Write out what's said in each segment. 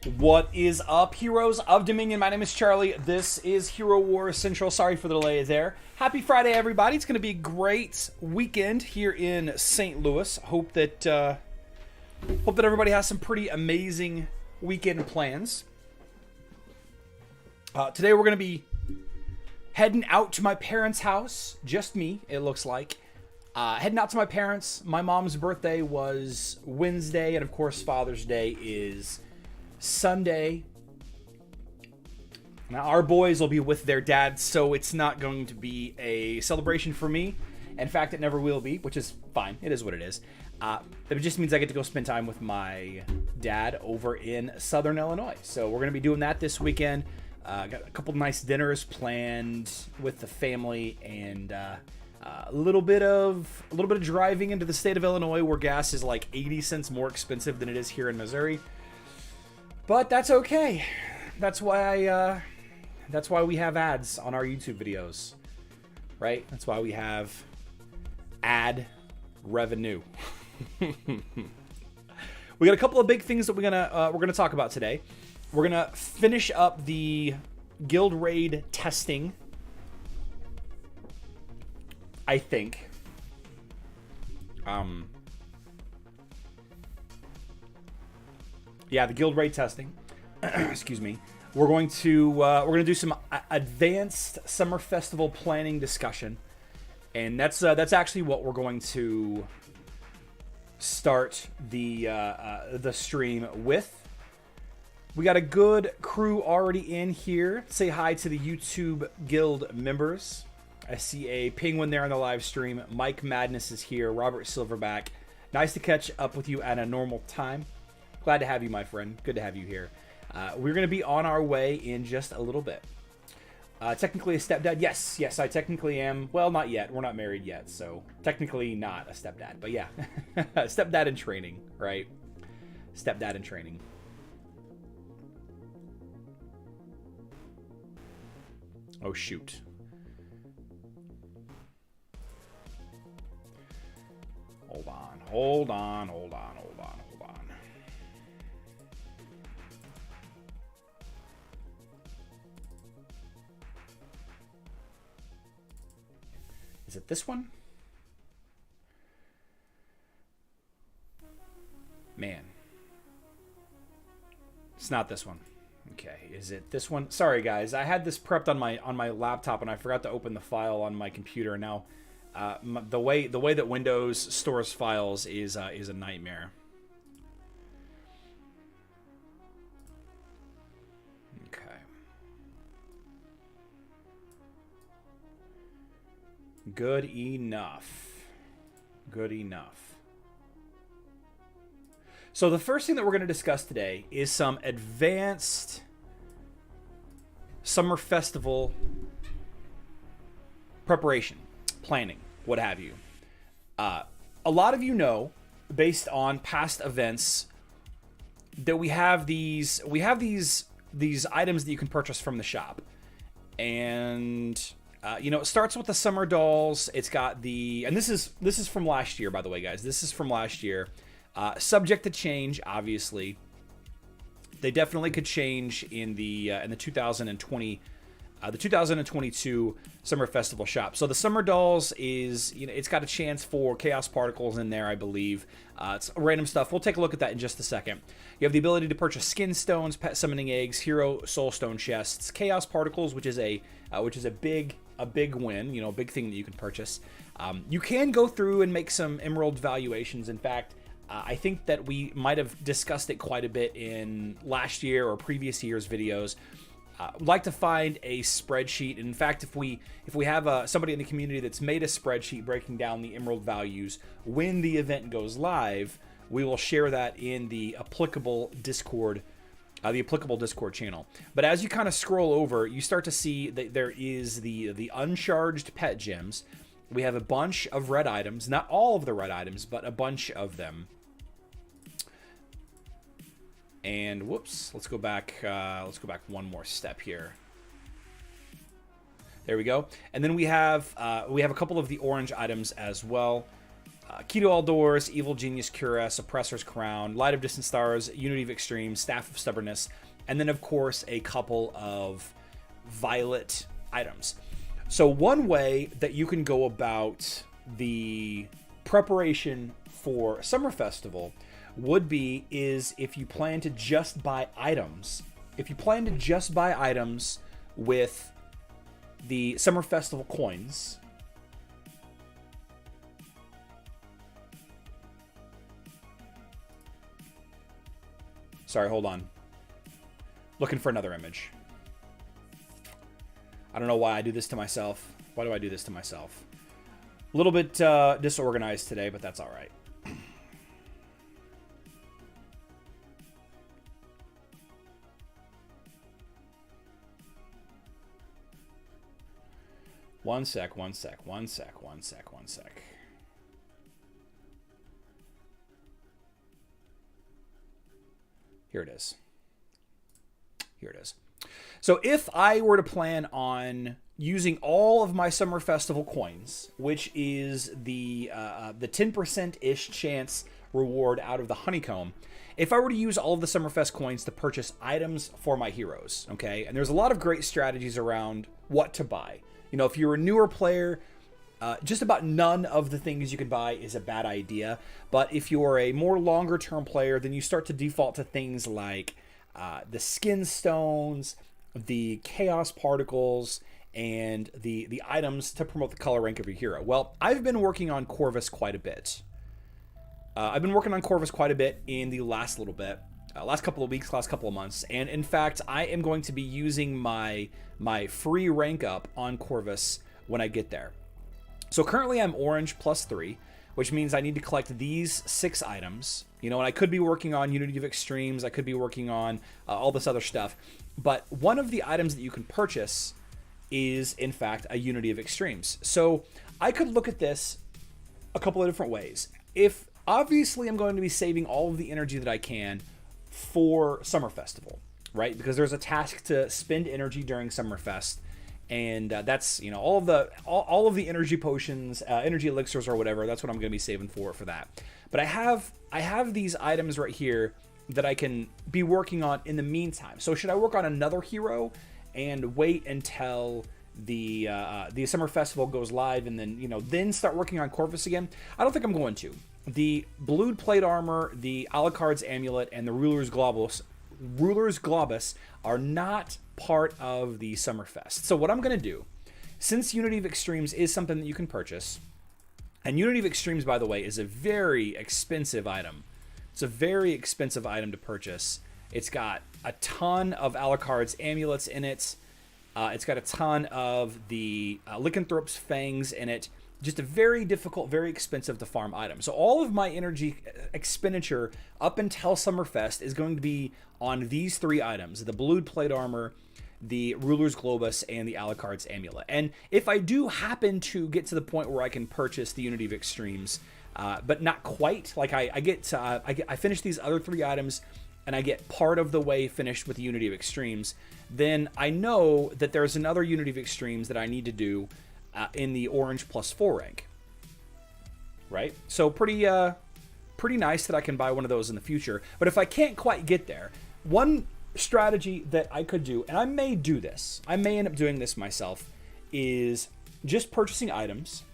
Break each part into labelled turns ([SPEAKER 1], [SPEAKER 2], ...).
[SPEAKER 1] What is up, heroes of Dominion? My name is Charlie. This is Hero Wars Central. Sorry for the delay there. Happy Friday, everybody. It's going to be a great weekend here in St. Louis. Hope that everybody has some pretty amazing weekend plans. Today we're going to be heading out to my parents' house. Just me, it looks like. Heading out to my parents. My mom's birthday was Wednesday, and of course Father's Day is Sunday. Now our boys will be with their dads, so it's not going to be a celebration for me. In fact, it never will be, which is fine. It is what it is. It just means I get to go spend time with my dad over in Southern Illinois. So we're going to be doing that this weekend. Got a couple nice dinners planned with the family, and a little bit of driving into the state of Illinois, where gas is like 80 cents more expensive than it is here in Missouri. But that's okay. That's why we have ads on our YouTube videos, right? That's why we have ad revenue. We got a couple of big things that we're gonna talk about today. We're gonna finish up the guild raid testing, I think. Yeah, the guild raid testing. Excuse me. We're going to do some advanced summer festival planning discussion, and that's actually what we're going to start the stream with. We got a good crew already in here. Say hi to the YouTube guild members. I see a penguin there on the live stream. Mike Madness is here. Robert Silverback. Nice to catch up with you at a normal time. Glad to have you, my friend. Good to have you here. We're going to be on our way in just a little bit. Technically a stepdad? Yes, I technically am. Well, not yet. We're not married yet, so technically not a stepdad. But yeah, stepdad in training, right? Stepdad in training. Oh, shoot. Hold on. Is it this one? Man. It's not this one. Okay, is it this one? Sorry guys, I had this prepped on my laptop and I forgot to open the file on my computer. Now the way that Windows stores files is a nightmare. Okay. Good enough. So the first thing that we're going to discuss today is some advanced summer festival preparation, planning, what have you. A lot of you know, based on past events, that we have these items that you can purchase from the shop, and it starts with the summer dolls. It's got and this is from last year, by the way, guys. This is from last year. Subject to change, obviously. They definitely could change in the 2020, the 2022 Summer Festival shop. So the Summer Dolls is, it's got a chance for Chaos Particles in there, I believe. It's random stuff. We'll take a look at that in just a second. You have the ability to purchase Skin Stones, Pet Summoning Eggs, Hero Soul Stone chests, Chaos Particles, which is a big win, a big thing that you can purchase. You can go through and make some Emerald valuations. In fact, I think that we might have discussed it quite a bit in last year or previous year's videos. I'd like to find a spreadsheet. In fact, if we have somebody in the community that's made a spreadsheet breaking down the Emerald values when the event goes live, we will share that in the applicable Discord channel. But as you kind of scroll over, you start to see that there is the uncharged pet gems. We have a bunch of red items, not all of the red items, but a bunch of them. And whoops, let's go back one more step here. There we go. And then we have a couple of the orange items as well. Keto Aldors, Evil Genius Cuirass, Oppressor's Crown, Light of Distant Stars, Unity of Extreme, Staff of Stubbornness, and then, of course, a couple of Violet items. So one way that you can go about the preparation for Summer Festival would be if you plan to just buy items. If you plan to just buy items with the Summer Festival coins, sorry, hold on. Looking for another image. I don't know why I do this to myself. Why do I do this to myself? A little bit disorganized today, but that's all right. One sec. Here it is. So if I were to plan on using all of my Summer Festival coins, which is the 10%-ish chance reward out of the honeycomb, if I were to use all of the Summerfest coins to purchase items for my heroes, okay? And there's a lot of great strategies around what to buy. You know, if you're a newer player, just about none of the things you can buy is a bad idea. But if you're a more longer-term player, then you start to default to things like the skin stones, the chaos particles, and the items to promote the color rank of your hero. Well, I've been working on Corvus quite a bit. In the last little bit. Last couple of weeks, last couple of months. And in fact, I am going to be using my free rank up on Corvus when I get there. So currently I'm orange +3, which means I need to collect these 6 items. You know, and I could be working on Unity of Extremes. I could be working on all this other stuff. But one of the items that you can purchase is, in fact, a Unity of Extremes. So I could look at this a couple of different ways. If obviously I'm going to be saving all of the energy that I can for Summer Festival, right? Because there's a task to spend energy during Summerfest, and that's, you know, all of the energy potions, energy elixirs or whatever. That's what I'm going to be saving for that. But I have these items right here that I can be working on in the meantime. So should I work on another hero and wait until the Summer Festival goes live and then start working on Corvus again? I don't think I'm going to. The Blued Plate Armor, the Alucard's Amulet, and the Ruler's Globus are not part of the Summerfest. So what I'm going to do, since Unity of Extremes is something that you can purchase, and Unity of Extremes, by the way, is a very expensive item. It's a very expensive item to purchase. It's got a ton of Alucard's Amulets in it. It's got a ton of the Lycanthrope's Fangs in it. Just a very difficult, very expensive to farm item. So all of my energy expenditure up until Summerfest is going to be on these 3 items: the Blued Plate Armor, the Ruler's Globus, and the Alucard's Amulet. And if I do happen to get to the point where I can purchase the Unity of Extremes, but not quite, like I finish these other 3 items and I get part of the way finished with the Unity of Extremes, then I know that there's another Unity of Extremes that I need to do in the orange +4 rank, right? So pretty nice that I can buy one of those in the future. But if I can't quite get there, one strategy that I could do, and I may do this, I may end up doing this myself, is just purchasing items.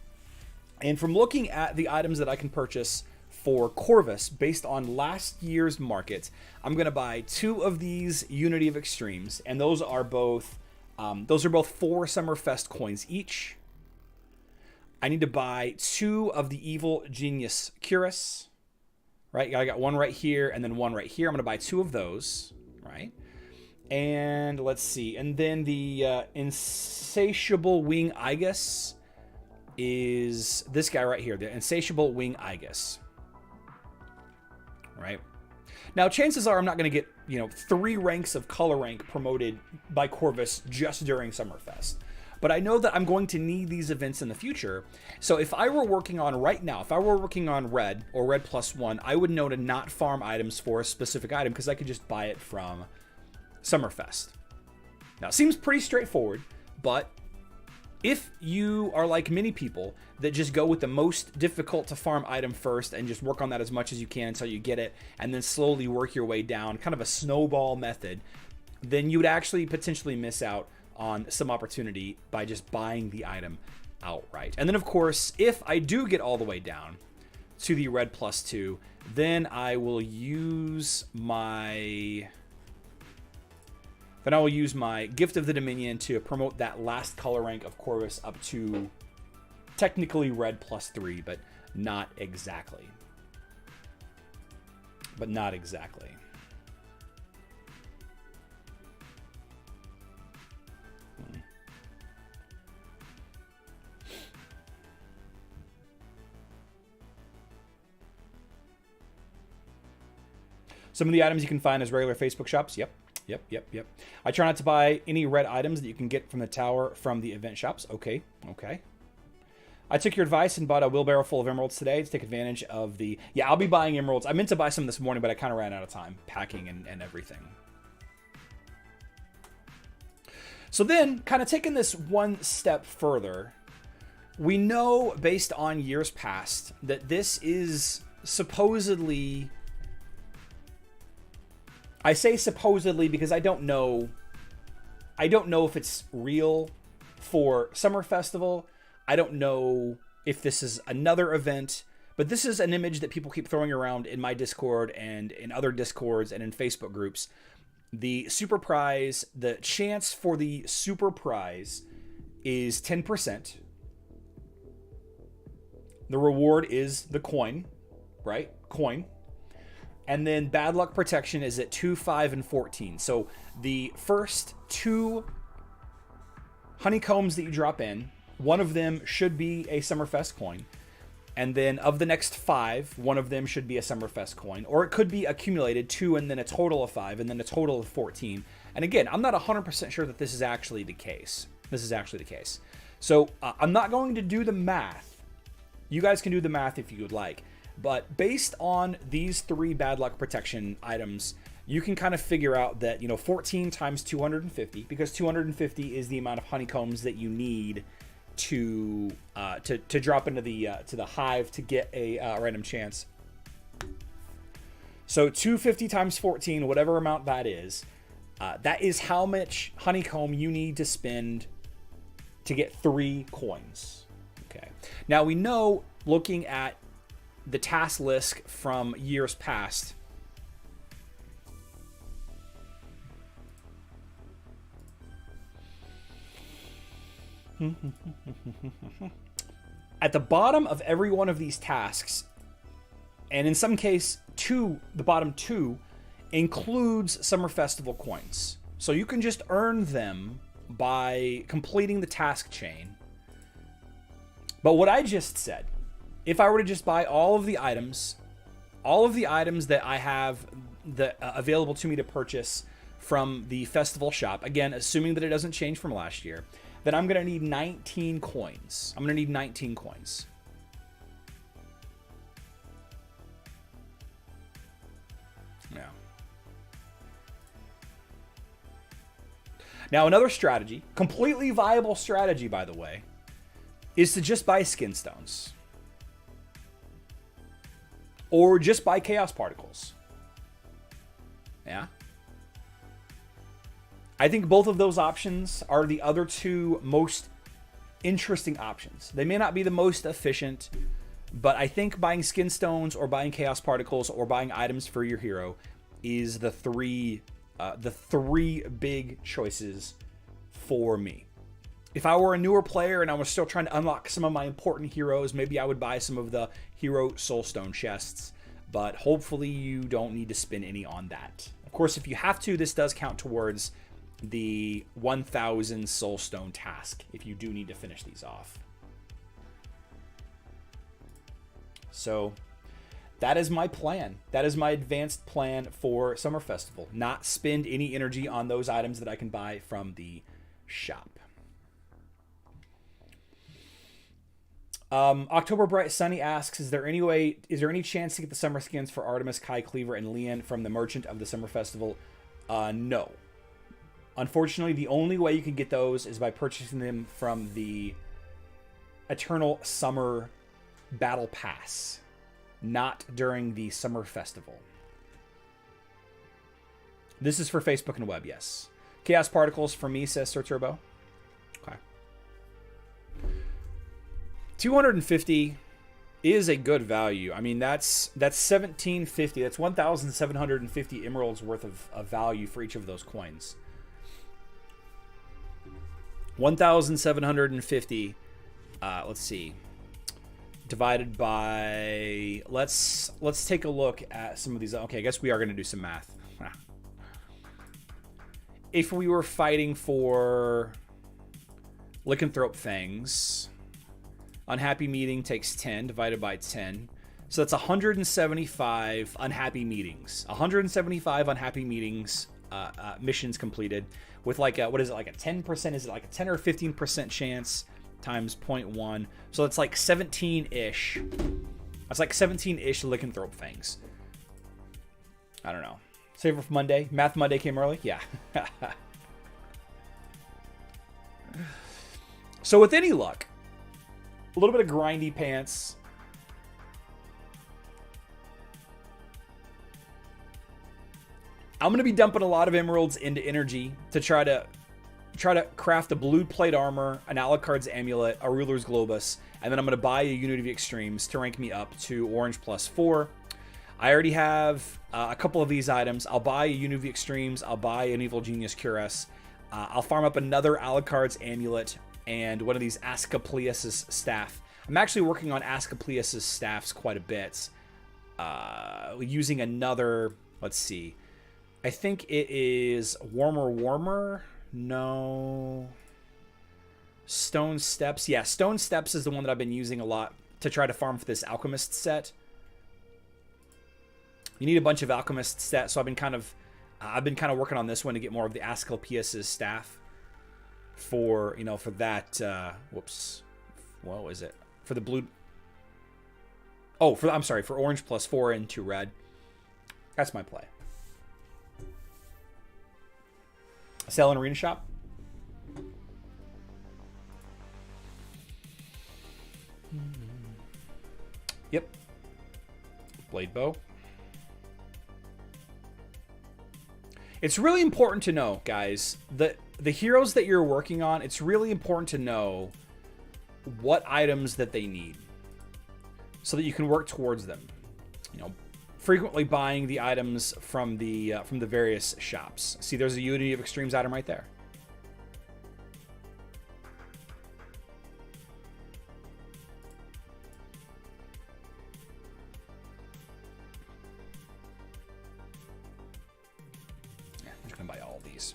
[SPEAKER 1] And from looking at the items that I can purchase for Corvus based on last year's market, I'm going to buy 2 of these Unity of Extremes, and those are both 4 Summerfest coins each. I need to buy 2 of the Evil Genius Cuirass, right? I got one right here and then one right here. I'm going to buy 2 of those, right? And let's see. And then the Insatiable Wing Igus is this guy right here, the Insatiable Wing Igus, right? Now, chances are I'm not going to get, 3 ranks of color rank promoted by Corvus just during Summerfest. But I know that I'm going to need these events in the future. So if I were working on right now, if I were working on red or red +1, I would know to not farm items for a specific item because I could just buy it from Summerfest. Now, it seems pretty straightforward, but If you are like many people that just go with the most difficult to farm item first and just work on that as much as you can until you get it, and then slowly work your way down, kind of a snowball method, then you would actually potentially miss out on some opportunity by just buying the item outright. And then of course, if I do get all the way down to the red +2, then I will use my Gift of the Dominion to promote that last color rank of Corvus up to technically red +3, but not exactly. But not exactly. Some of the items you can find as regular Facebook shops. Yep. I try not to buy any red items that you can get from the tower from the event shops. Okay. I took your advice and bought a wheelbarrow full of emeralds today to take advantage of the... Yeah, I'll be buying emeralds. I meant to buy some this morning, but I kind of ran out of time packing and everything. So then, kind of taking this one step further, we know based on years past that this is supposedly... I say supposedly because I don't know if it's real for Summer Festival. I don't know if this is another event, but this is an image that people keep throwing around in my Discord and in other Discords and in Facebook groups. The super prize, the chance for the super prize is 10%. The reward is the coin, right? Coin. And then bad luck protection is at 2, 5, and 14. So the first 2 honeycombs that you drop in, one of them should be a Summerfest coin. And then of the next 5, one of them should be a Summerfest coin. Or it could be accumulated 2 and then a total of 5 and then a total of 14. And again, I'm not 100% sure that this is actually the case. So I'm not going to do the math. You guys can do the math if you would like. But based on these 3 bad luck protection items, you can kind of figure out that, 14 times 250, because 250 is the amount of honeycombs that you need to drop into the to the hive to get a random chance. So 250 times 14, whatever amount that is how much honeycomb you need to spend to get 3 coins. Okay. Now we know, looking at the task list from years past, at the bottom of every one of these tasks, and in some case the bottom 2 includes Summer Festival coins. So you can just earn them by completing the task chain. But what I just said, if I were to just buy all of the items that I have available to me to purchase from the festival shop, again, assuming that it doesn't change from last year, then I'm going to need 19 coins. Yeah. Now, another strategy, completely viable strategy, by the way, is to just buy skin stones. Or just buy chaos particles. Yeah. I think both of those options are the other 2 most interesting options. They may not be the most efficient, but I think buying skin stones or buying chaos particles or buying items for your hero is the three big choices for me. If I were a newer player and I was still trying to unlock some of my important heroes, maybe I would buy some of the hero soulstone chests, but hopefully you don't need to spend any on that. Of course, if you have to, this does count towards the 1,000 soulstone task if you do need to finish these off. So that is my plan. That is my advanced plan for Summer Festival. Not spend any energy on those items that I can buy from the shop. October Bright Sunny asks, is there any chance to get the summer skins for Artemis, Kai Cleaver, and Leon from the Merchant of the Summer Festival? No. Unfortunately, the only way you can get those is by purchasing them from the Eternal Summer Battle Pass, not during the Summer Festival. This is for Facebook and web, yes. Chaos Particles for me, says Sir Turbo. Okay. 250 is a good value. I mean, that's 1750. That's 1,750 emeralds worth of value for each of those coins. 1,750. Let's see. Divided by. Let's take a look at some of these. Okay, I guess we are going to do some math. If we were fighting for Lycanthrope Fangs, Unhappy Meeting takes 10 divided by 10. So that's 175 unhappy meetings. 175 unhappy meetings, missions completed with like a, what is it, like a 10%? Is it like a 10 or 15% chance times 0.1? So it's like 17-ish. That's like 17-ish Lycanthrope Fangs. I don't know. Save it for Monday. Math Monday came early? Yeah. So with any luck, a little bit of grindy pants. I'm going to be dumping a lot of emeralds into energy to try to craft a blue plate armor, an Alucard's amulet, a ruler's globus, and then I'm going to buy a Unity of Extremes to rank me up to orange +4. I already have a couple of these items. I'll buy a Unity of Extremes. I'll buy an Evil Genius Cuirass. I'll farm up another Alucard's amulet and one of these Asclepius's staff. I'm actually working on Asclepius's staffs quite a bit. Using another, let's see. I think it is Warmer. No. Stone Steps. Yeah, Stone Steps is the one that I've been using a lot to try to farm for this Alchemist set. You need a bunch of Alchemist stats, so I've been kind of working on this one to get more of the Asclepius's staff for, you know, for that whoops. What was it? For the blue. Oh, I'm sorry, for orange +4 into red. That's my play. Sell in Arena Shop. Yep. Blade Bow. It's really important to know, guys, that the heroes that you're working on, it's really important to know what items that they need so that you can work towards them. You know, frequently buying the items from the various shops. See, there's a Unity of Extremes item right there. Yeah, I'm just gonna buy all of these.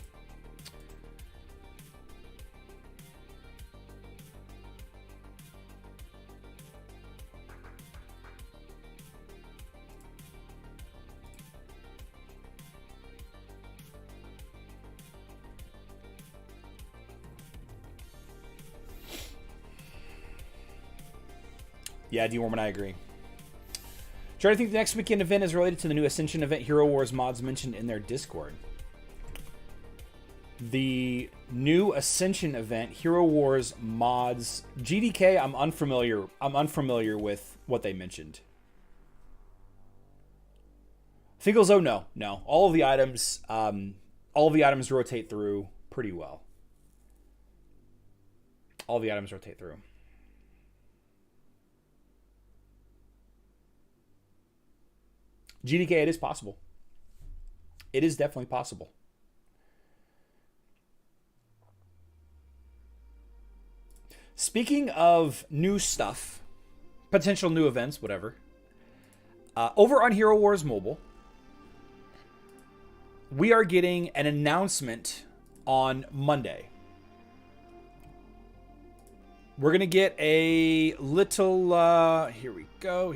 [SPEAKER 1] Yeah, D-Worm and I agree. Try to think the next weekend event is related to the new Ascension event Hero Wars mods mentioned in their Discord. The new Ascension event, Hero Wars mods, GDK, I'm unfamiliar with what they mentioned. Finkelzo, no. All of the items rotate through pretty well. All the items rotate through. GDK, it is possible. It is definitely possible. Speaking of new stuff, potential new events, whatever. Over on Hero Wars Mobile, we are getting an announcement on Monday. We're going to get a little... Here we go.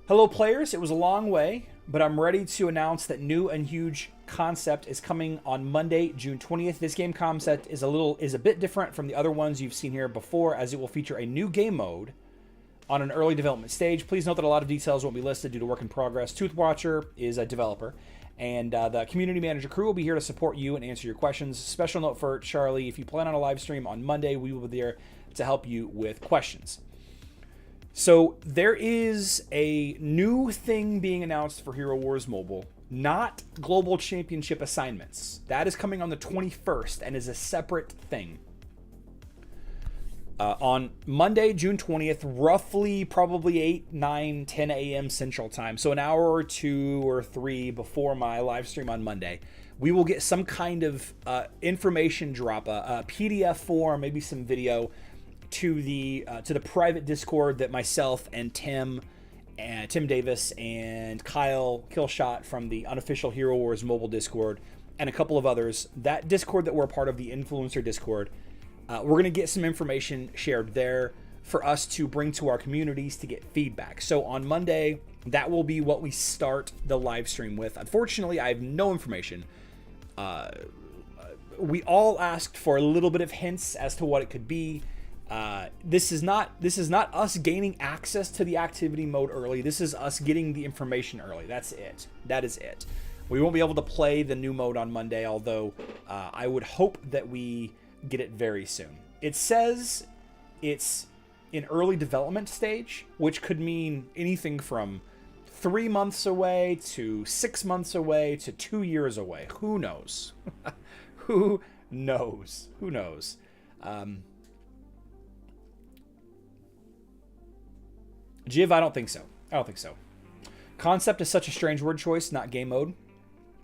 [SPEAKER 1] Hello players, it was a long way, but I'm ready to announce that new and huge concept is coming on Monday, June 20th. This game concept is a bit different from the other ones you've seen here before, as it will feature a new game mode on an early development stage. Please note that a lot of details won't be listed due to work in progress. Toothwatcher is a developer, And the community manager crew will be here to support you and answer your questions. Special note for Charlie, if you plan on a live stream on Monday, we will be there to help you with questions. So there is a new thing being announced for Hero Wars Mobile, not Global Championship assignments. That is coming on the 21st and is a separate thing. On Monday, June 20th, roughly probably 8, 9, 10 a.m. Central Time, so an hour or 2 or 3 before my live stream on Monday, we will get some kind of information drop, a PDF form, maybe some video, to the private Discord that myself and Tim Davis and Kyle Killshot from the unofficial Hero Wars Mobile Discord and a couple of others, that Discord that we're a part of, the Influencer Discord, we're going to get some information shared there for us to bring to our communities to get feedback. So on Monday, that will be what we start the live stream with. Unfortunately, I have no information. We all asked for a little bit of hints as to what it could be. This is not us gaining access to the activity mode early. This is us getting the information early. That's it. That is it. We won't be able to play the new mode on Monday, although I would hope that we get it very soon. It says it's in early development stage, which could mean anything from 3 months away to 6 months away to 2 years away. Who knows? Who knows? Who knows? Jiv, I don't think so. I don't think so. Concept is such a strange word choice, not game mode.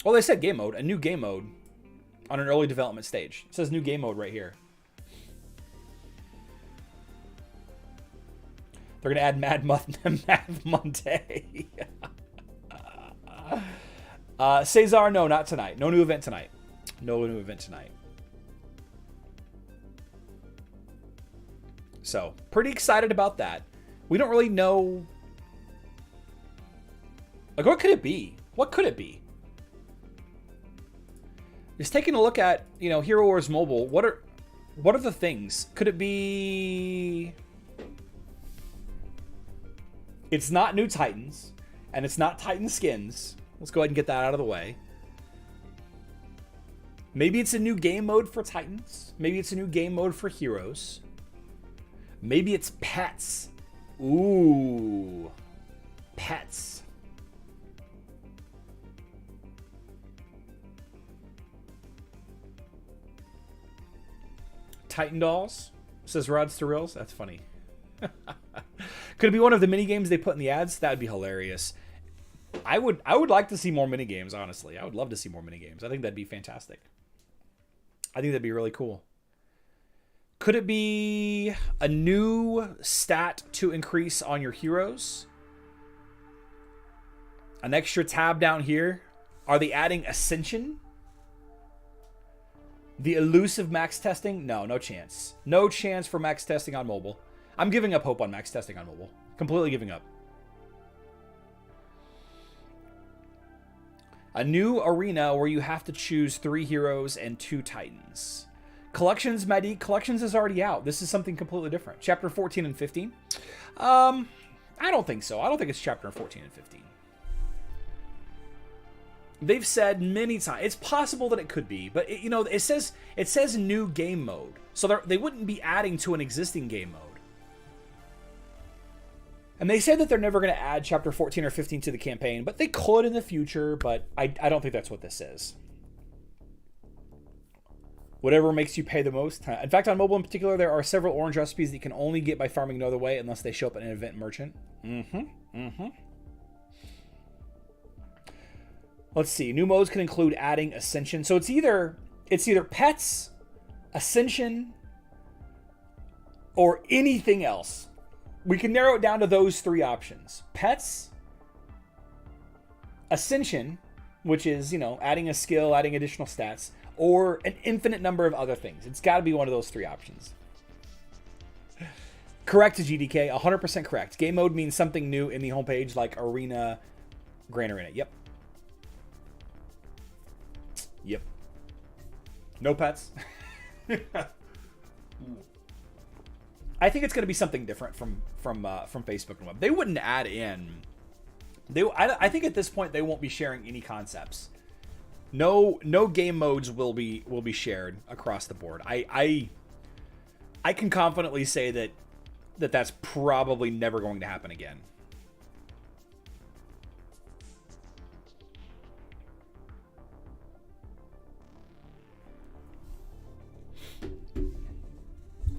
[SPEAKER 1] Well, they said game mode, a new game mode on an early development stage. It says new game mode right here. They're going to add Mad Monday. Cesar, no, not tonight. No new event tonight. No new event tonight. So, pretty excited about that. We don't really know. Like, what could it be? What could it be? Just taking a look at, Hero Wars Mobile, what are the things? Could it be... It's not new Titans, and it's not Titan skins. Let's go ahead and get that out of the way. Maybe it's a new game mode for Titans. Maybe it's a new game mode for Heroes. Maybe it's pets. Ooh. Pets. Titan dolls, says Rod Sterills. That's funny. Could it be one of the mini games they put in the ads? That would be hilarious. I would like to see more mini games, honestly. I would love to see more mini games. I think that'd be fantastic. I think that'd be really cool. Could it be a new stat to increase on your heroes? An extra tab down here? Are they adding Ascension? The elusive max testing? No, no chance. No chance for max testing on mobile. I'm giving up hope on max testing on mobile. Completely giving up. A new arena where you have to choose 3 heroes and 2 titans. Collections, Madik. Collections is already out. This is something completely different. Chapter 14 and 15. I don't think so. I don't think it's chapter 14 and 15. They've said many times. It's possible that it could be, but it says new game mode, so they wouldn't be adding to an existing game mode. And they said that they're never going to add chapter 14 or 15 to the campaign, but they could in the future. But I don't think that's what this is. Whatever makes you pay the most. In fact, on mobile in particular, there are several orange recipes that you can only get by farming no other way unless they show up at an event merchant. Let's see. New modes can include adding Ascension. So it's either pets, Ascension, or anything else. We can narrow it down to those 3 options. Pets, Ascension, which is, adding a skill, adding additional stats, or an infinite number of other things. It's got to be one of those 3 options. Correct, GDK. 100% correct. Game mode means something new in the homepage, like Arena, Grand Arena. Yep. Yep. No pets. I think it's going to be something different from Facebook and web. They wouldn't add in. I think at this point they won't be sharing any concepts No game modes will be shared across the board. I can confidently say that's probably never going to happen again.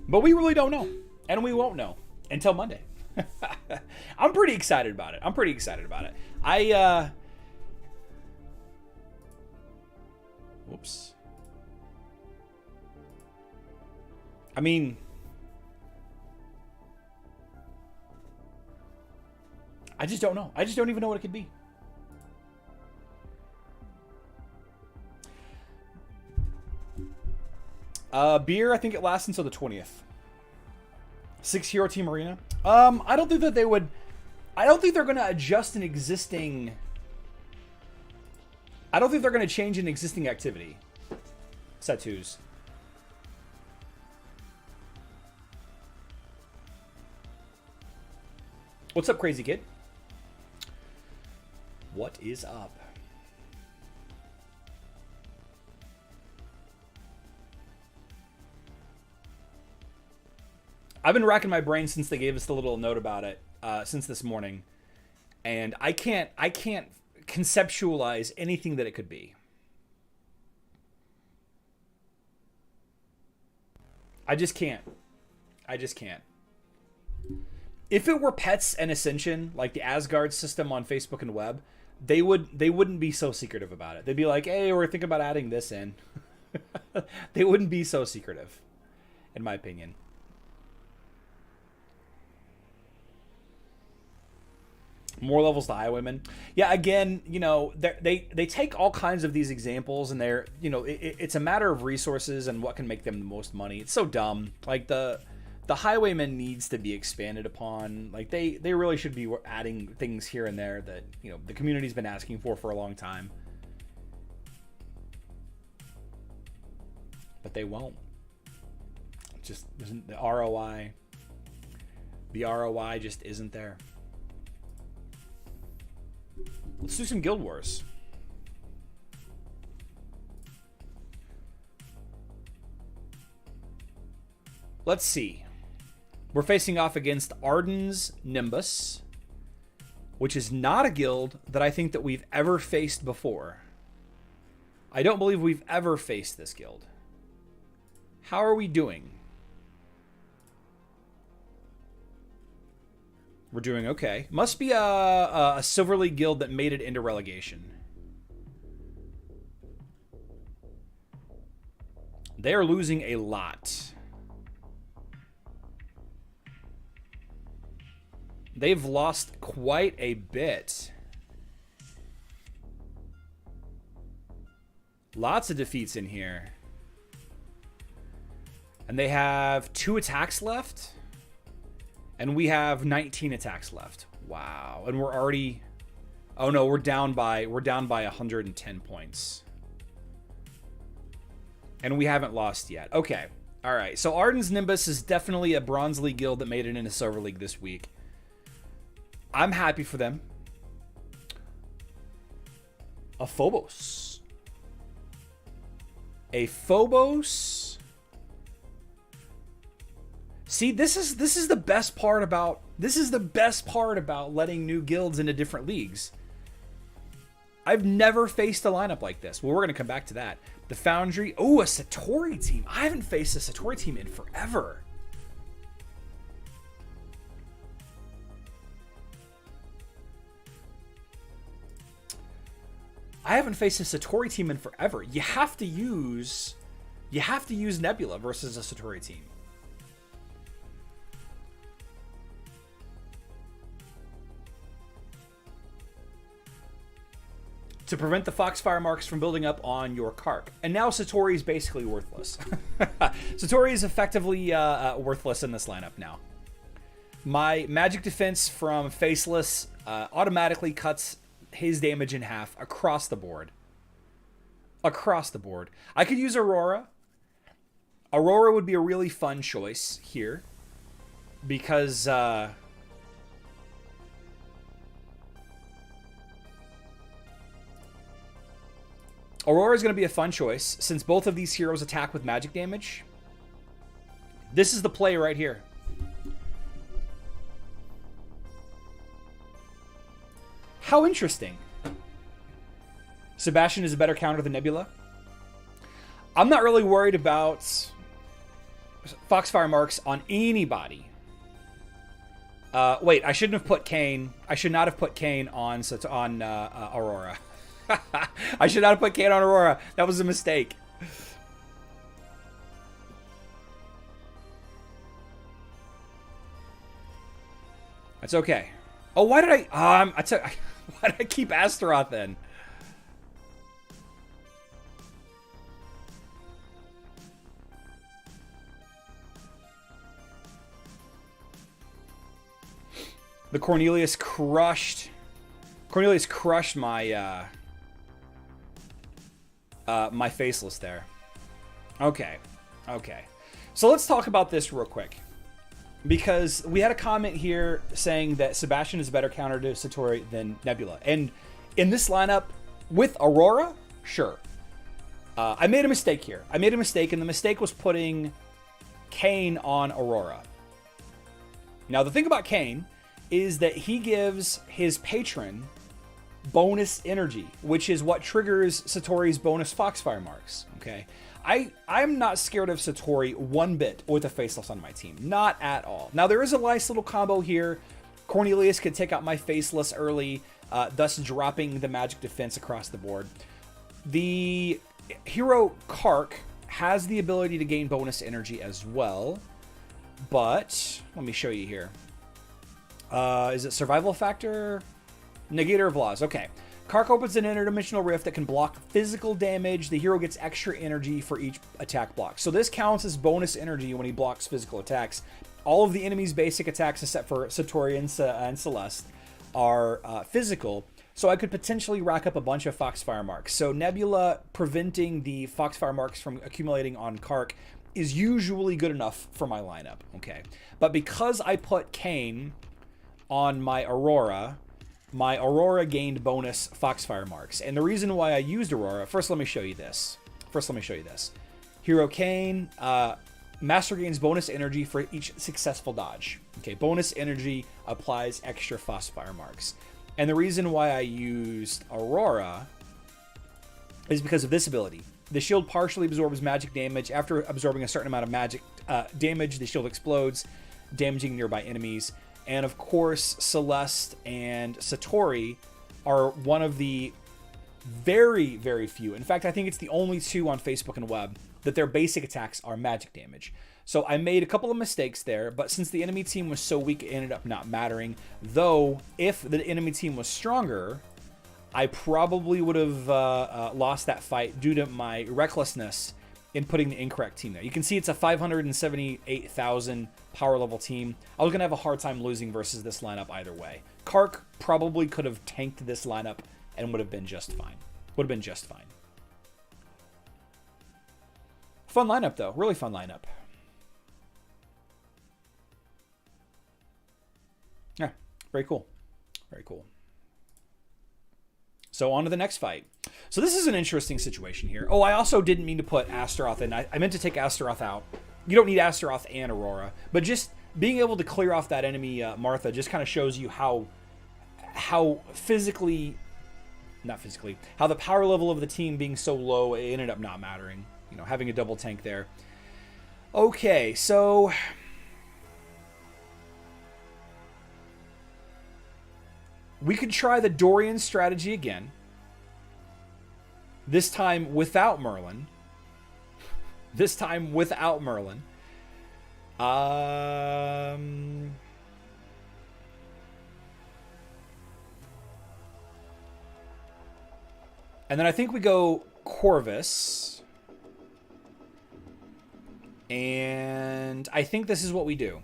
[SPEAKER 1] But we really don't know, and we won't know until Monday. I'm pretty excited about it. Whoops. I mean, I just don't know. I just don't even know what it could be. Beer, I think it lasts until the 20th. 6 Hero Team Arena. I don't think that they would. I don't think they're going to adjust an existing. I don't think they're going to change an existing activity. Set2s. What's up, crazy kid? What is up? I've been racking my brain since they gave us the little note about it, since this morning, and I can't conceptualize anything that it could be. I just can't. If it were Pets and Ascension, like the Asgard system on Facebook and web, they wouldn't be so secretive about it. They'd be like, "Hey, we're thinking about adding this in." They wouldn't be so secretive, in my opinion. More levels to Highwaymen. Yeah, again, you know, they take all kinds of these examples, and they're, you know, it's a matter of resources and what can make them the most money. It's so dumb. Like the Highwayman needs to be expanded upon. Like they really should be adding things here and there that, you know, the community's been asking for a long time. But they won't. Just isn't the ROI. The ROI just isn't there. Let's do some Guild Wars. Let's see. We're facing off against Ardens Nimbus, which is not a guild that I think that we've ever faced before. I don't believe we've ever faced this guild. How are we doing? We're doing okay. Must be a Silver League guild that made it into relegation. They are losing a lot. They've lost quite a bit. Lots of defeats in here. And they have 2 attacks left. And we have 19 attacks left. Wow. And we're already... Oh no, we're down by 110 points. And we haven't lost yet. Okay. All right. So Ardens Nimbus is definitely a Bronze League guild that made it into Silver League this week. I'm happy for them. A Phobos. A Phobos. See, this is the best part about letting new guilds into different leagues. I've never faced a lineup like this. Well, we're gonna come back to that. The Foundry. Oh, a Satori team. I haven't faced a Satori team in forever. I haven't faced a Satori team in forever. You have to use Nebula versus a Satori team. To prevent the Foxfire marks from building up on your Kark. And now Satori is basically worthless. Satori is effectively worthless in this lineup now. My magic defense from Faceless automatically cuts his damage in half across the board. Across the board. I could use Aurora. Aurora would be a really fun choice here. Because... Aurora is going to be a fun choice since both of these heroes attack with magic damage. This is the play right here. How interesting. Sebastian is a better counter than Nebula. I'm not really worried about Foxfire Marks on anybody. Wait, I shouldn't have put Kayn. I should not have put Kayn on Aurora. I should not have put Kayn on Aurora. That was a mistake. That's okay. Oh, why did why did I keep Astaroth then? The Cornelius crushed my my faceless there. Okay. So let's talk about this real quick. Because we had a comment here saying that Sebastian is a better counter to Satori than Nebula. And in this lineup with Aurora, sure. I made a mistake here. And the mistake was putting Kayn on Aurora. Now, the thing about Kayn is that he gives his patron bonus energy, which is what triggers Satori's bonus Foxfire Marks. Okay, I'm not scared of Satori one bit with a Faceless on my team. Not at all. Now, there is a nice little combo here. Cornelius could take out my Faceless early, thus dropping the magic defense across the board. The hero Kark has the ability to gain bonus energy as well, but let me show you here. Is it survival factor? Negator of laws. Okay. Kark opens an interdimensional rift that can block physical damage. The hero gets extra energy for each attack block. So this counts as bonus energy when he blocks physical attacks. All of the enemy's basic attacks, except for Satori and Celeste, are physical. So I could potentially rack up a bunch of Foxfire Marks. So Nebula preventing the Foxfire Marks from accumulating on Kark is usually good enough for my lineup. Okay. But because I put Kayn on my Aurora gained bonus Foxfire Marks. And the reason why I used Aurora, first let me show you this. Hero Kayn, Master gains bonus energy for each successful dodge. Okay, bonus energy applies extra Foxfire Marks. And the reason why I used Aurora is because of this ability. The shield partially absorbs magic damage. After absorbing a certain amount of magic damage, the shield explodes, damaging nearby enemies. And of course, Celeste and Satori are one of the very, very few. In fact, I think it's the only two on Facebook and web that their basic attacks are magic damage. So I made a couple of mistakes there, but since the enemy team was so weak, it ended up not mattering. Though, if the enemy team was stronger, I probably would have lost that fight due to my recklessness in putting the incorrect team there. You can see it's a 578,000 power level team. I was going to have a hard time losing versus this lineup either way. Kark probably could have tanked this lineup and would have been just fine. Fun lineup, though. Really fun lineup. Yeah, very cool. So on to the next fight. So this is an interesting situation here. Oh, I also didn't mean to put Astaroth in. I meant to take Astaroth out. You don't need Astaroth and Aurora. But just being able to clear off that enemy Martha just kind of shows you how how the power level of the team being so low, it ended up not mattering. You know, having a double tank there. Okay, so we could try the Dorian strategy again. This time without Merlin. And then I think we go Corvus. And I think this is what we do.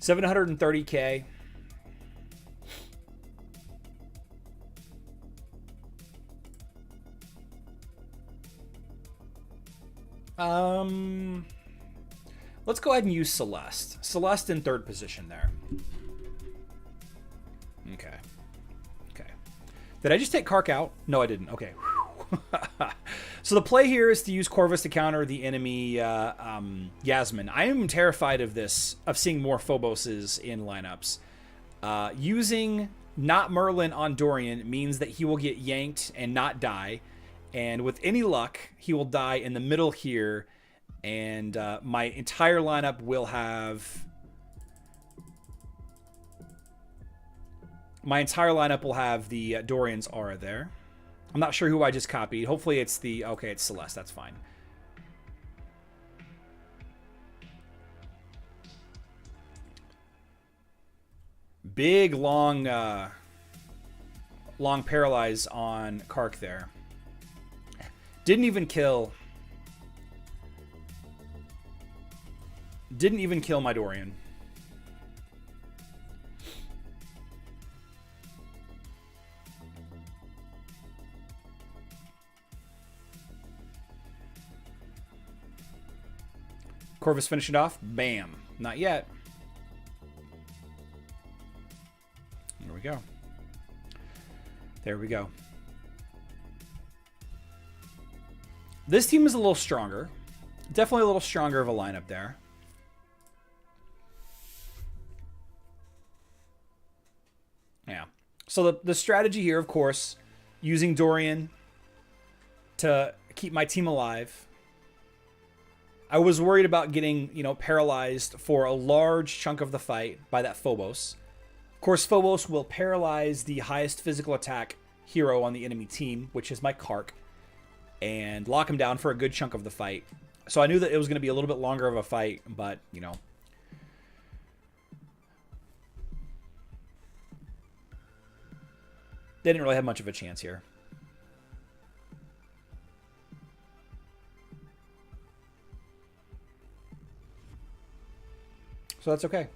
[SPEAKER 1] $730K. Let's go ahead and use Celeste. Celeste in third position there. Okay. Okay. Did I just take Kark out? No, I didn't. Okay. So the play here is to use Corvus to counter the enemy Yasmin. I am terrified of this, of seeing more Phoboses in lineups. Using not Merlin on Dorian means that he will get yanked and not die. And with any luck, he will die in the middle here. And my entire lineup will have... My entire lineup will have the Dorian's aura there. I'm not sure who I just copied. Hopefully it's the... Okay, it's Celeste. That's fine. Big, long paralyze on Kark there. Didn't even kill my Dorian. Corvus finish it off. Bam. Not yet. There we go. There we go. This team is a little stronger. Definitely a little stronger of a lineup there. Yeah. So the strategy here, of course, using Dorian to keep my team alive. I was worried about getting, paralyzed for a large chunk of the fight by that Phobos. Of course, Phobos will paralyze the highest physical attack hero on the enemy team, which is my Kark, and lock him down for a good chunk of the fight. So I knew that it was going to be a little bit longer of a fight, but, they didn't really have much of a chance here. So that's okay.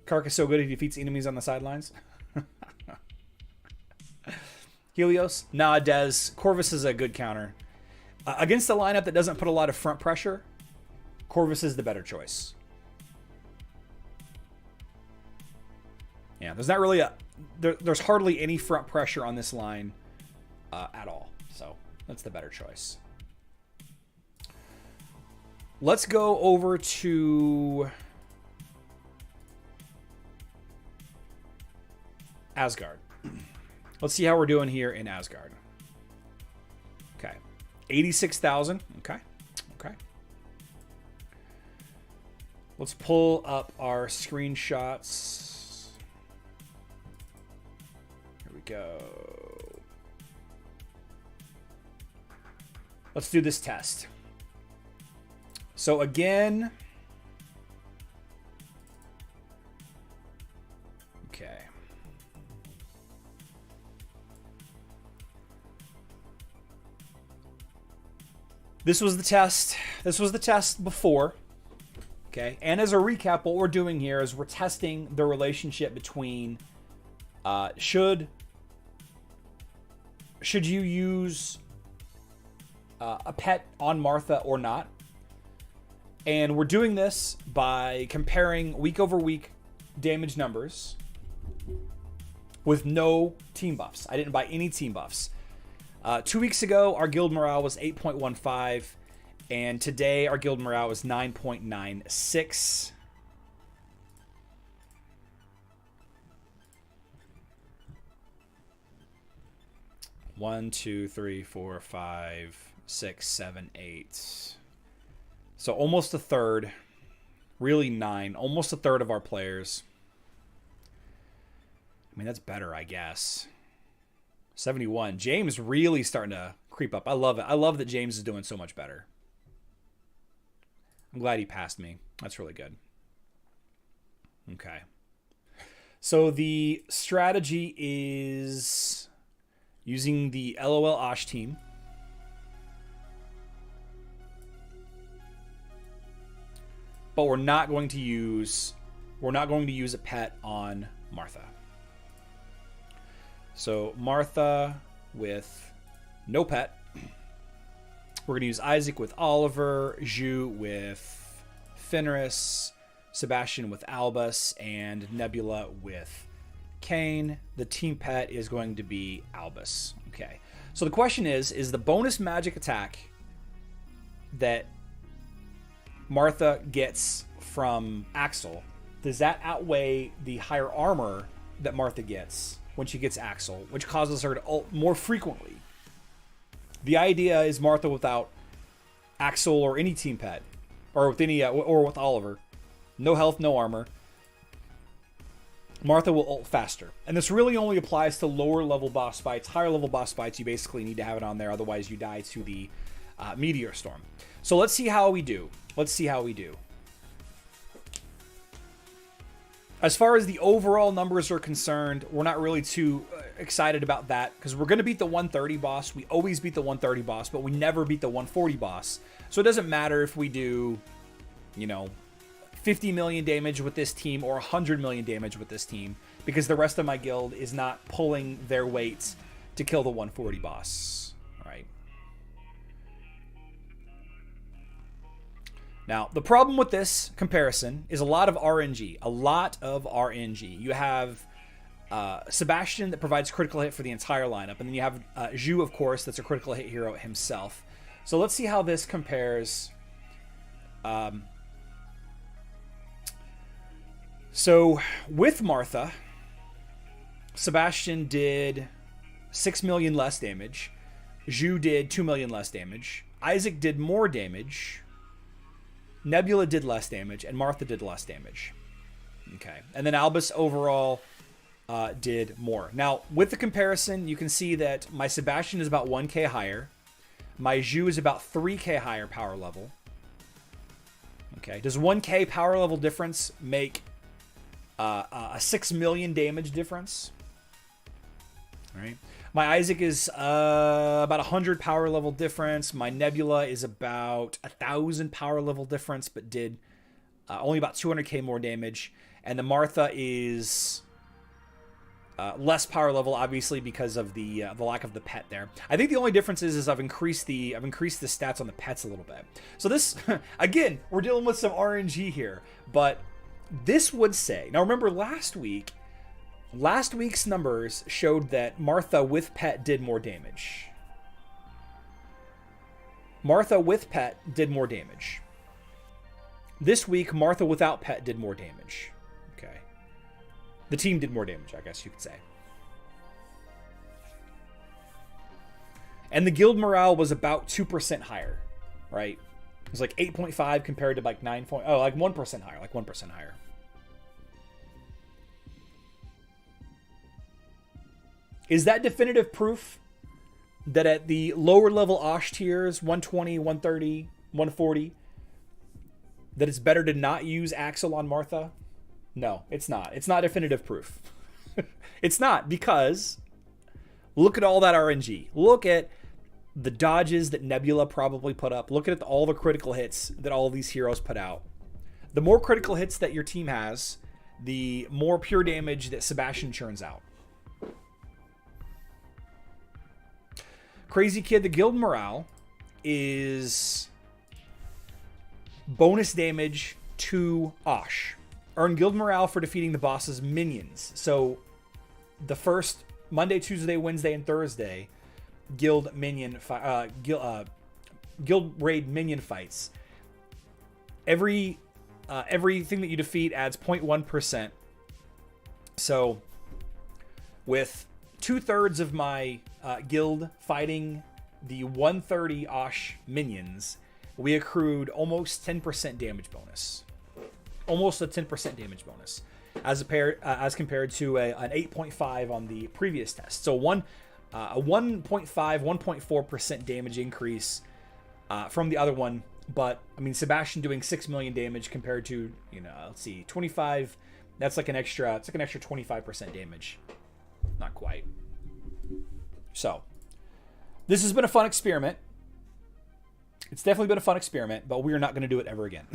[SPEAKER 1] Kark is so good he defeats enemies on the sidelines. Helios? Nah, Dez. Corvus is a good counter. Against a lineup that doesn't put a lot of front pressure, Corvus is the better choice. Yeah, there's not really there's hardly any front pressure on this line at all. So that's the better choice. Let's go over to Asgard. Let's see how we're doing here in Asgard. Okay. 86,000. Okay. Okay. Let's pull up our screenshots. Here we go. Let's do this test. So again, okay. This was the test. This was the test before. Okay. And as a recap, what we're doing here is we're testing the relationship between should you use a pet on Martha or not. And we're doing this by comparing week over week damage numbers with no team buffs. I didn't buy any team buffs. 2 weeks ago, our guild morale was 8.15, and today our guild morale is 9.96. One, two, three, four, 5, 6, 7, 8. So almost a third, really 9, almost a third of our players. I mean, that's better, I guess. 71. James really starting to creep up. I love it. I love that James is doing so much better. I'm glad he passed me. That's really good. Okay. So the strategy is using the LOL Osh team. But we're not going to use a pet on Martha. So Martha with no pet. We're going to use Isaac with Oliver, Zhu with Fenris, Sebastian with Albus, and Nebula with Kane. The team pet is going to be Albus. Okay. So the question is the bonus magic attack that Martha gets from Axel, does that outweigh the higher armor that Martha gets when she gets Axel, which causes her to ult more frequently? The idea is Martha without Axel or any team pet, or with any, or with Oliver, no health, no armor, Martha will ult faster. And this really only applies to lower level boss fights. Higher level boss fights, you basically need to have it on there, otherwise you die to the Meteor Storm. So let's see how we do. Let's see how we do. As far as the overall numbers are concerned, we're not really too excited about that because we're going to beat the 130 boss. We always beat the 130 boss, but we never beat the 140 boss. So it doesn't matter if we do, you know, 50 million damage with this team or 100 million damage with this team because the rest of my guild is not pulling their weight to kill the 140 boss. All right. Now, the problem with this comparison is a lot of RNG. A lot of RNG. You have Sebastian that provides critical hit for the entire lineup. And then you have Zhu, of course, that's a critical hit hero himself. So let's see how this compares. So with Martha, Sebastian did 6 million less damage. Zhu did 2 million less damage. Isaac did more damage. Nebula did less damage, and Martha did less damage. Okay. And then Albus overall did more. Now, with the comparison, you can see that my Sebastian is about 1k higher. My Zhu is about 3k higher power level. Okay. Does 1k power level difference make a 6 million damage difference? All right. My Isaac is about 100 power level difference. My Nebula is about 1,000 power level difference, but did only about 200k more damage. And the Martha is less power level, obviously, because of the lack of the pet there. I think the only difference is I've increased the stats on the pets a little bit. So this again, we're dealing with some RNG here, but this would say, now remember last week's numbers showed that Martha with pet did more damage. Martha with pet did more damage. This week, Martha without pet did more damage. Okay. The team did more damage, I guess you could say. And the guild morale was about 2% higher, right? It was like 8.5 compared to like 9. Oh, like 1% higher, like 1% higher. Is that definitive proof that at the lower level Osh tiers, 120, 130, 140, that it's better to not use Axel on Martha? No, it's not. It's not definitive proof. It's not, because look at all that RNG. Look at the dodges that Nebula probably put up. Look at all the critical hits that all of these heroes put out. The more critical hits that your team has, the more pure damage that Sebastian churns out. Crazy Kid, the guild morale is bonus damage to Osh. Earn guild morale for defeating the boss's minions. So the first Monday, Tuesday, Wednesday, and Thursday guild raid minion fights. Everything that you defeat adds 0.1%. So with 2/3 of my guild fighting the 130 Osh minions, we accrued almost 10% damage bonus. Almost a 10% damage bonus as compared to an 8.5 on the previous test. So a 1.5, 1.4% damage increase from the other one. But I mean, Sebastian doing 6 million damage compared to, you know, let's see, 25. That's like an extra. It's like an extra 25% damage. Not quite. So this has been a fun experiment. It's definitely been a fun experiment, but we're not going to do it ever again.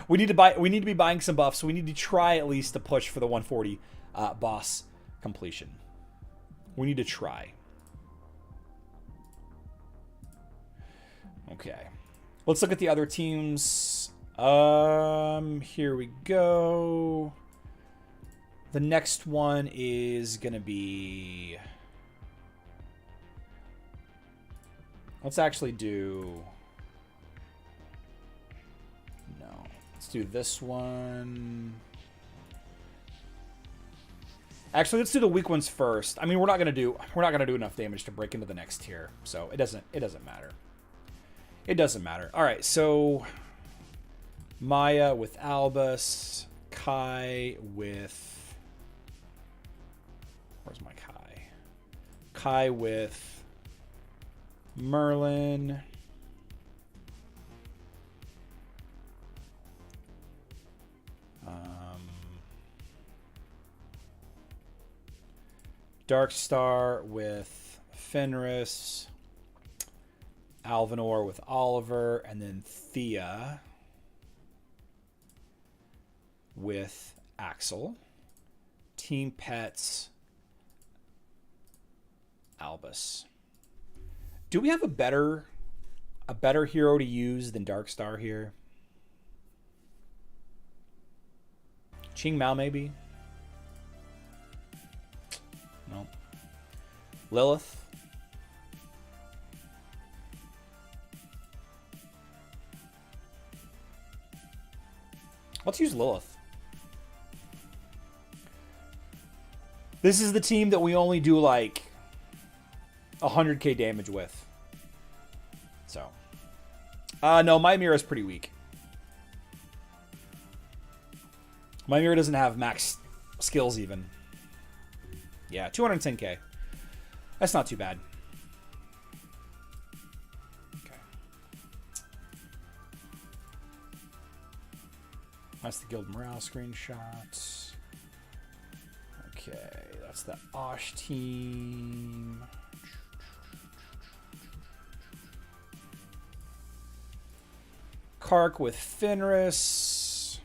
[SPEAKER 1] We need to be buying some buffs. So we need to try at least to push for the 140 boss completion. We need to try. Okay. Let's look at the other teams. Here we go. The next one is going to be... Let's actually do... No. Let's do this one. Actually, let's do the weak ones first. I mean, we're not gonna do enough damage to break into the next tier, so it doesn't matter. It doesn't matter. All right, so Maya with Albus, Kai with... Where's my Kai? Kai with Merlin. Darkstar with Fenris. Alvanor with Oliver. And then Thea with Axel. Team Pets. Albus. Do we have a better hero to use than Darkstar here? Ching Mao, maybe? No. Lilith. Let's use Lilith. This is the team that we only do like 100k damage with. So. No, my mirror is pretty weak. My mirror doesn't have max skills even. Yeah, 210k. That's not too bad. Okay. That's the guild morale screenshot. Okay, that's the Osh team. Kark with Fenris.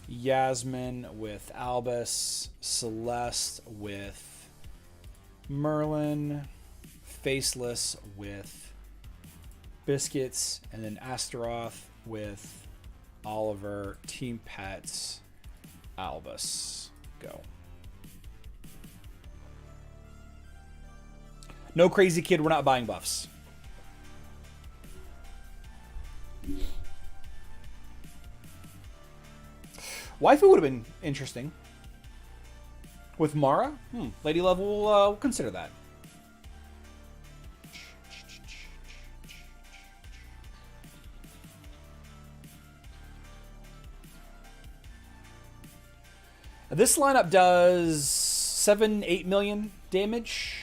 [SPEAKER 1] Yasmin with Albus. Celeste with Merlin. Faceless with Biscuits. And then Astaroth with Oliver. Team Pets. Albus. Go. No Crazy Kid, we're not buying buffs. Waifu would have been interesting. With Mara? Lady level, we'll consider that. This lineup does 7-8 million damage.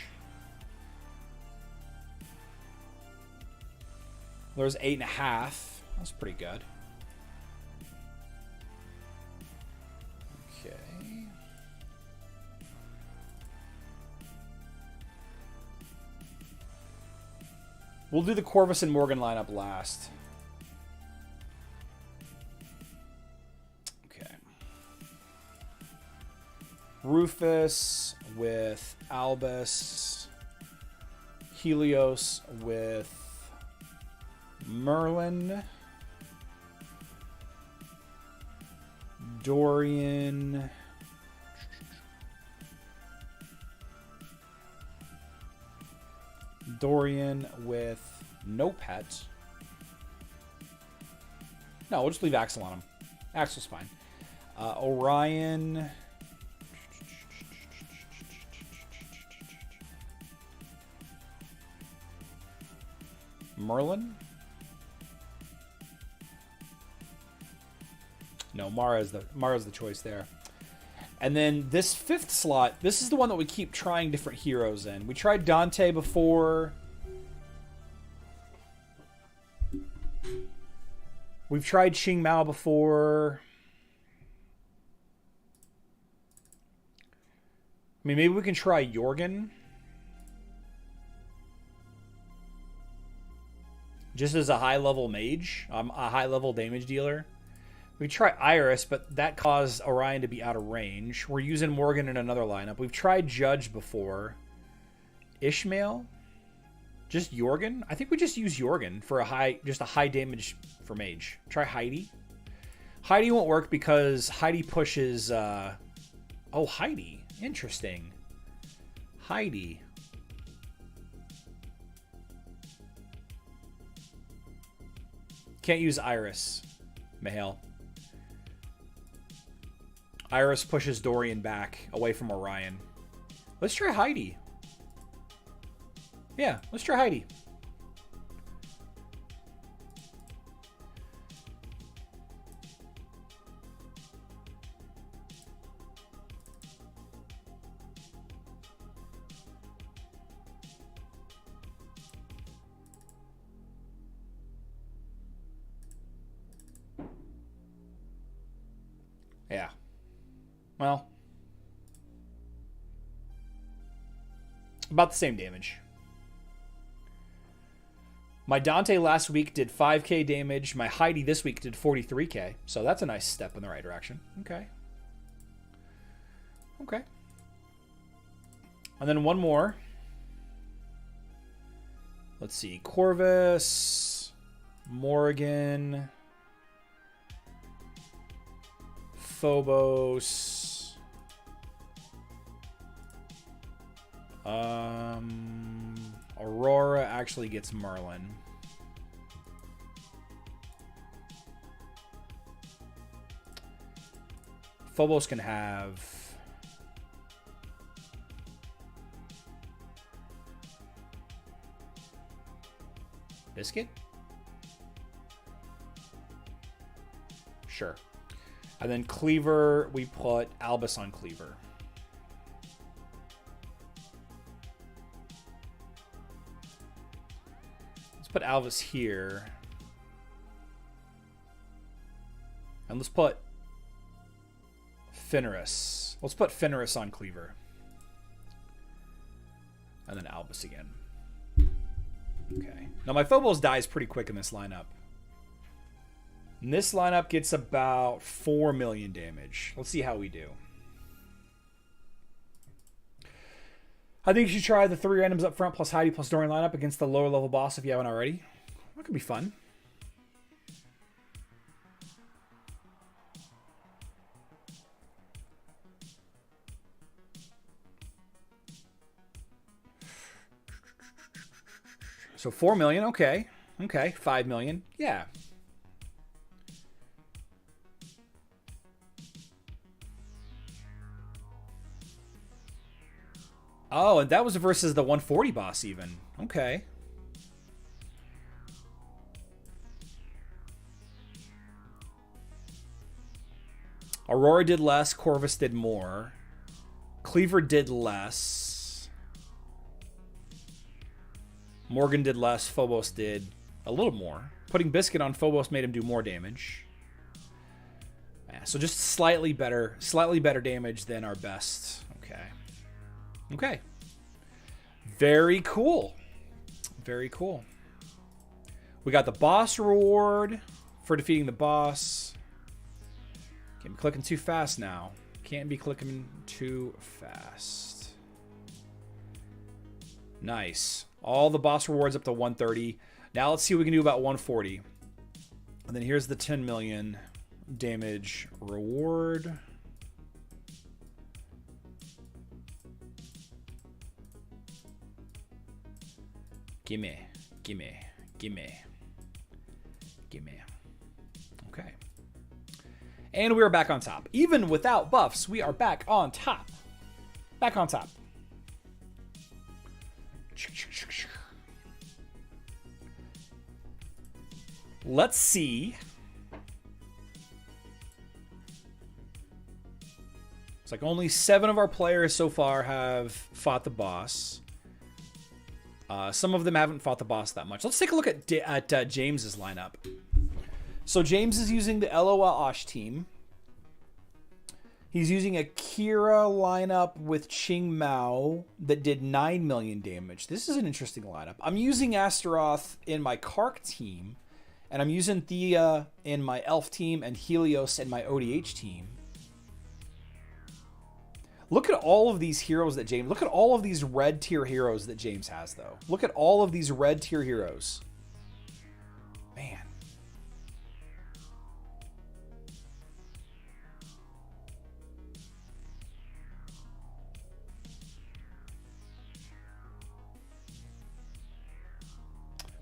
[SPEAKER 1] There's 8.5. That's pretty good. Okay. We'll do the Corvus and Morgan lineup last. Okay. Rufus with Albus. Helios with Merlin. Dorian. Dorian with no pet. No, we'll just leave Axel on him. Axel's fine. Orion. Merlin. No, Mara's the choice there. And then this fifth slot, this is the one that we keep trying different heroes in. We tried Dante before. We've tried Xing Mao before. I mean, maybe we can try Jorgen. Just as a high-level mage. A high-level damage dealer. We tried Iris, but that caused Orion to be out of range. We're using Morgan in another lineup. We've tried Judge before. Ishmael? Just Jorgen? I think we just use Jorgen for a high damage for mage. Try Heidi. Heidi won't work because Heidi pushes... oh, Heidi. Interesting. Heidi. Can't use Iris, Mahale. Iris pushes Dorian back away from Orion. Let's try Heidi. Yeah, let's try Heidi. Yeah. Well, about the same damage. My Dante last week did 5k damage. My Heidi this week did 43k. So that's a nice step in the right direction. Okay. Okay. And then one more. Let's see. Corvus. Morgan. Phobos. Aurora actually gets Merlin. Phobos can have... Biscuit? Sure. And then Cleaver, we put Albus on Cleaver. Let's put Albus here. And let's put Fenris. Let's put Fenris on Cleaver. And then Albus again. Okay. Now my Phobos dies pretty quick in this lineup. And this lineup gets about 4 million damage. Let's see how we do. I think you should try the 3 randoms up front plus Heidi plus Dorian lineup against the lower level boss if you haven't already. That could be fun. So 4 million, okay. Okay, 5 million, yeah. Oh, and that was versus the 140 boss even. Okay. Aurora did less, Corvus did more. Cleaver did less. Morgan did less, Phobos did a little more. Putting Biscuit on Phobos made him do more damage. Yeah, so just slightly better damage than our best. Okay. Okay. Very cool. Very cool. We got the boss reward for defeating the boss. Can't be clicking too fast now. Can't be clicking too fast. Nice. All the boss rewards up to 130. Now let's see what we can do about 140. And then here's the 10 million damage reward. Gimme, gimme, gimme, gimme. Okay. And we're back on top. Even without buffs, we are back on top. Back on top. Let's see. It's like only 7 of our players so far have fought the boss. Some of them haven't fought the boss that much. Let's take a look at James's lineup. So James is using the LOL Osh team. He's using a Kira lineup with Ching Mao that did 9 million damage. This is an interesting lineup. I'm using Astaroth in my Kark team, and I'm using Thea in my Elf team and Helios in my ODH team. Look at all of these heroes that James... Look at all of these red tier heroes that James has, though. Look at all of these red tier heroes. Man.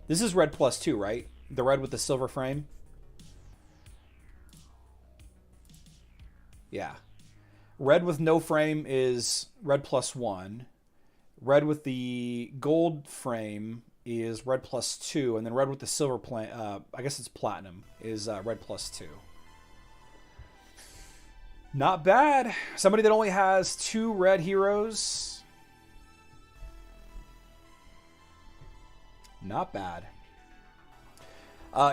[SPEAKER 1] This is red +2, right? The red with the silver frame? Yeah. Red with no frame is red +1. Red with the gold frame is red +2. And then red with the silver, I guess it's platinum, is red +2. Not bad. Somebody that only has 2 red heroes. Not bad.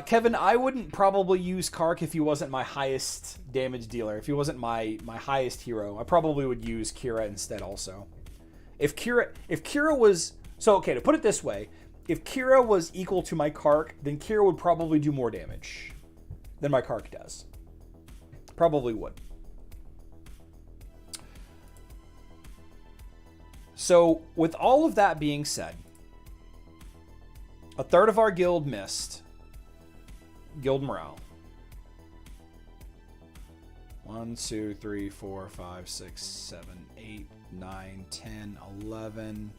[SPEAKER 1] Kevin, I wouldn't probably use Kark if he wasn't my highest damage dealer. If he wasn't my highest hero, I probably would use Kira instead also. If Kira was... So, okay, to put it this way, if Kira was equal to my Kark, then Kira would probably do more damage than my Kark does. Probably would. So, with all of that being said, a third of our guild missed. Guild morale. 1, 2, 3, 4, 5, 6, 7, 8, 9, 10, 11.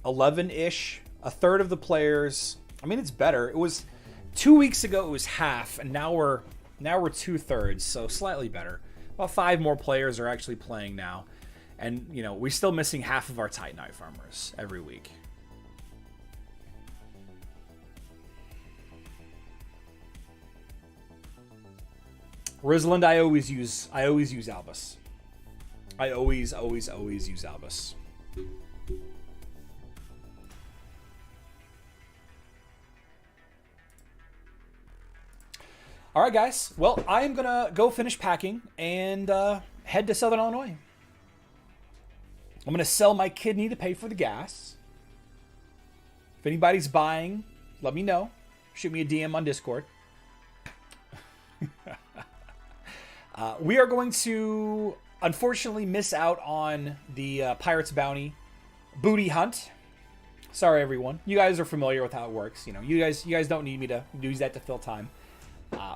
[SPEAKER 1] 11-ish. A third of the players. I mean, it's better. It was 2 weeks ago. It was half, and now we're 2/3, so slightly better. About 5 more players are actually playing now, and you know we're still missing half of our Titanite farmers every week. Rizland, I always use Albus. I always use Albus. All right, guys. Well, I am gonna go finish packing and head to Southern Illinois. I'm gonna sell my kidney to pay for the gas. If anybody's buying, let me know. Shoot me a DM on Discord. We are going to, unfortunately, miss out on the Pirate's Bounty booty hunt. Sorry, everyone. You guys are familiar with how it works. You know, you guys don't need me to use that to fill time.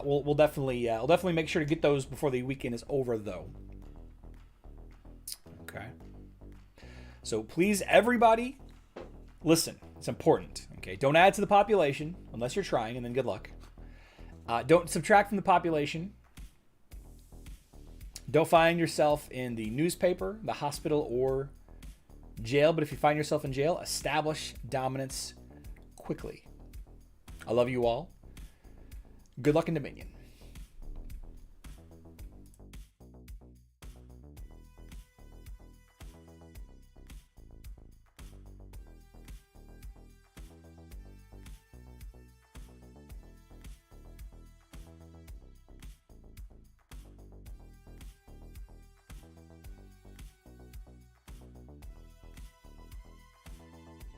[SPEAKER 1] We'll definitely make sure to get those before the weekend is over, though. Okay. So please, everybody, listen. It's important. Okay, don't add to the population unless you're trying, and then good luck. Don't subtract from the population. Don't find yourself in the newspaper, the hospital, or jail. But if you find yourself in jail, establish dominance quickly. I love you all. Good luck in Dominion.